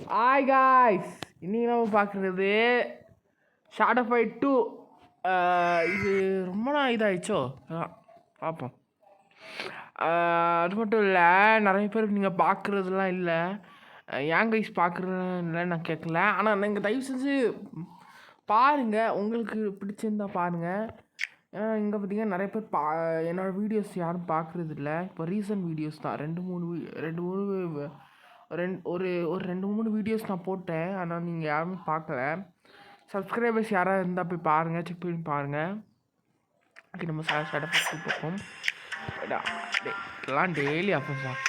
Hi guys, இன்னைக்கு நம்ம பார்க்குறது ஷாடோ ஃபைட் 2. இது ரொம்ப நாள் இதாகிடுச்சோ பார்ப்போம். அது மட்டும் இல்லை, நிறைய பேர் நீங்கள் பார்க்குறதுலாம் இல்லை. ஏன் கைஸ் பார்க்குறது இல்லை நான் கேட்கல. ஆனால் நீங்கள் தயவு செஞ்சு பாருங்கள், உங்களுக்கு பிடிச்சிருந்தா பாருங்கள். ஏன்னா இங்கே பார்த்தீங்கன்னா நிறைய பேர் என்னோடய வீடியோஸ் யாரும் பார்க்குறது இல்லை. இப்போ ரீசன்ட் வீடியோஸ் தான் ரெண்டு மூணு வீடியோஸ் நான் போட்டேன். ஆனால் நீங்கள் யாருமே பார்க்கல. சப்ஸ்கிரைபர்ஸ் யாராவது இருந்தால் போய் பாருங்கள், செக் பண்ணி பாருங்கள். ஓகே, நம்ம ஷாடோ ஃபைட் பார்ப்போம். இதெல்லாம் டெய்லி ஆஃபர்ஸ் தான்.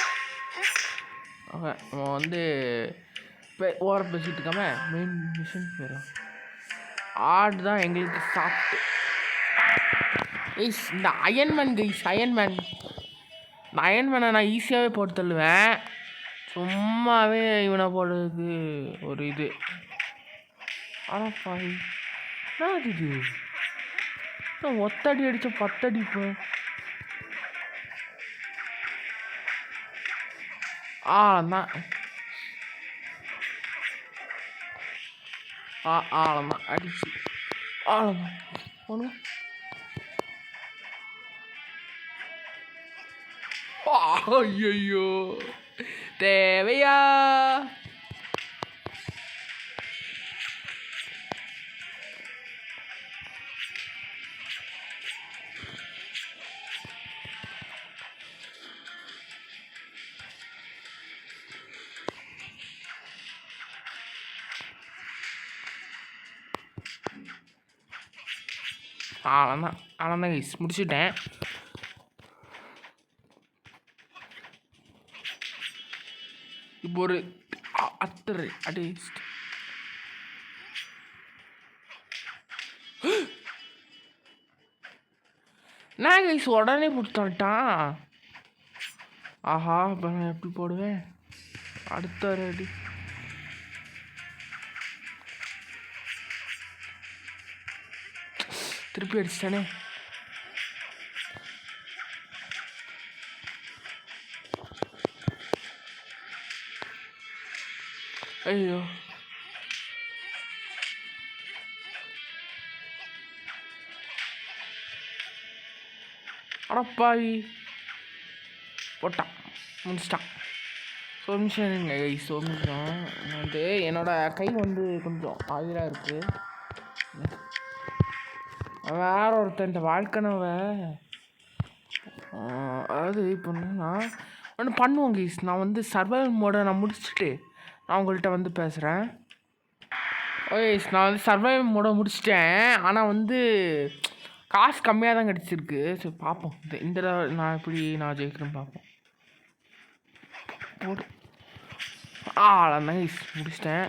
ஓகே, நம்ம வந்து ஓவர பேசிட்டு இருக்காம மெயின் மிஷன் போயிடும். ஆடு தான் எங்களுக்கு சாப்பிட்டு இந்த அயன்மேன் கைஸ், அயன்மேனை நான் ஈஸியாகவே போட்டு தள்ளுவேன். சும்மாவே இவனை போடுறதுக்கு ஒரு இது. ஆனால் பாய் நான் இது ஒத்தடி அடித்த 10 அடிப்பேன். ஆழந்தான் அடிச்சு ஆழந்தான் ஒன்று. ஐயோ தேவையா? ஆனந்தான் கைஸ், முடிச்சுட்டேன். இப்போ ஒரு அத்தர் அட்லீஸ்ட் நான் கைஸ் உடனே பிடிச்சான்ட்டான். ஆஹா, இப்போ நான் எப்படி போடுவேன்? அடுத்த அடி திருப்பி அடிச்சிட்டானே. ஐயோ, அடப்பாவி போட்டான், முடிச்சிட்டான். ஸோ நிமிஷம் கைஸ், வந்து என்னோடய கை வந்து கொஞ்சம் ஆயிலாக இருக்குது. வேற ஒருத்தன் வாழ்க்கைனவ அதாவது இப்போ நான் ஒன்று பண்ணுவோம் கைஸ். நான் வந்து சர்வைவல் மோடை நான் முடிச்சுட்டு நான் உங்கள்கிட்ட வந்து பேசுகிறேன். ஓகே, நான் வந்து சர்வைவல் மோடை முடிச்சிட்டேன். ஆனால் வந்து காசு கம்மியாக தான் கிடச்சிருக்கு. சரி பார்ப்போம், இந்த நான் எப்படி நான் ஜெயிக்கிறேன்னு பார்ப்போம். போடு அதான் கைஸ், முடிச்சிட்டேன்.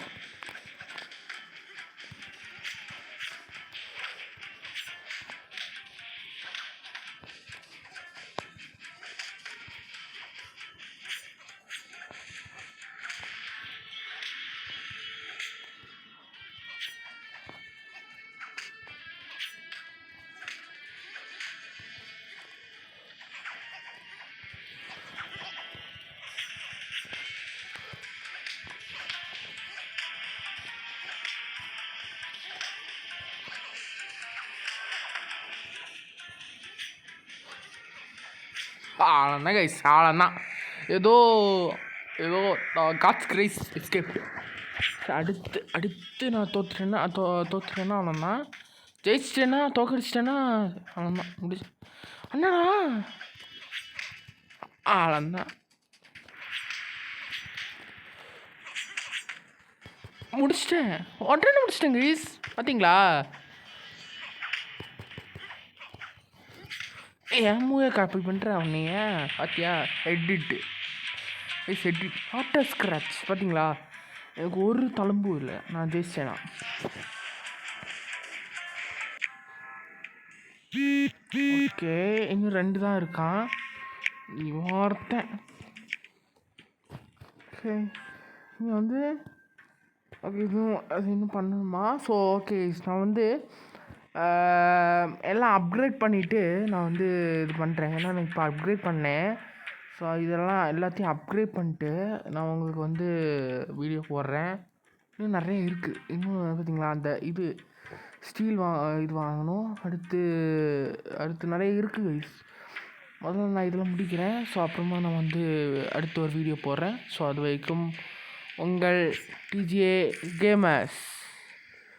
ஆளந்தான் கைஸ், ஆளந்தான். ஏதோ காட்ஸ் கிரைஸ் எஸ்கேப். அடுத்து நான் தோற்றுட்டேன்னா அவன்தான், ஜெயிச்சிட்டேன்னா தோக்கடிச்சிட்டேன்னா அவன்தான் முடிச்சு. அண்ணா ஆளந்தான் முடிச்சிட்டேன், உடனே முடிச்சிட்டேன் கைஸ். பார்த்தீங்களா? என் மூவே காப்பி பண்ணுறேன் அவனைய பார்த்தியா? எடிட்டு ஆட்டோ ஸ்க்ராட்ச் பார்த்தீங்களா? எனக்கு ஒரு தழும்பும் இல்லை, நான் ஜெயிச்சேனா. ஓகே, இன்னும் 2 தான் இருக்கான். நீ ஒருத்தன். ஓகே, இங்கே வந்து ஓகே அது இன்னும் பண்ணணுமா? ஸோ ஓகே, நான் வந்து எல்லாம் அப்கிரேட் பண்ணிவிட்டு நான் வந்து இது பண்ணுறேன். ஏன்னா நான் இப்போ அப்கிரேட் பண்ணேன். ஸோ இதெல்லாம் எல்லாத்தையும் அப்கிரேட் பண்ணிட்டு நான் உங்களுக்கு வந்து வீடியோ போடுறேன். இன்னும் நிறைய இருக்குது. இன்னும் பார்த்தீங்களா அந்த இது ஸ்டீல் இது வாங்கணும். அடுத்து நிறைய இருக்குது. முதல்ல நான் இதெல்லாம் முடிக்கிறேன். ஸோ அப்புறமா நான் வந்து அடுத்த ஒரு வீடியோ போடுறேன். ஸோ அது வரைக்கும் உங்கள் டிஜே கேமர்ஸ்.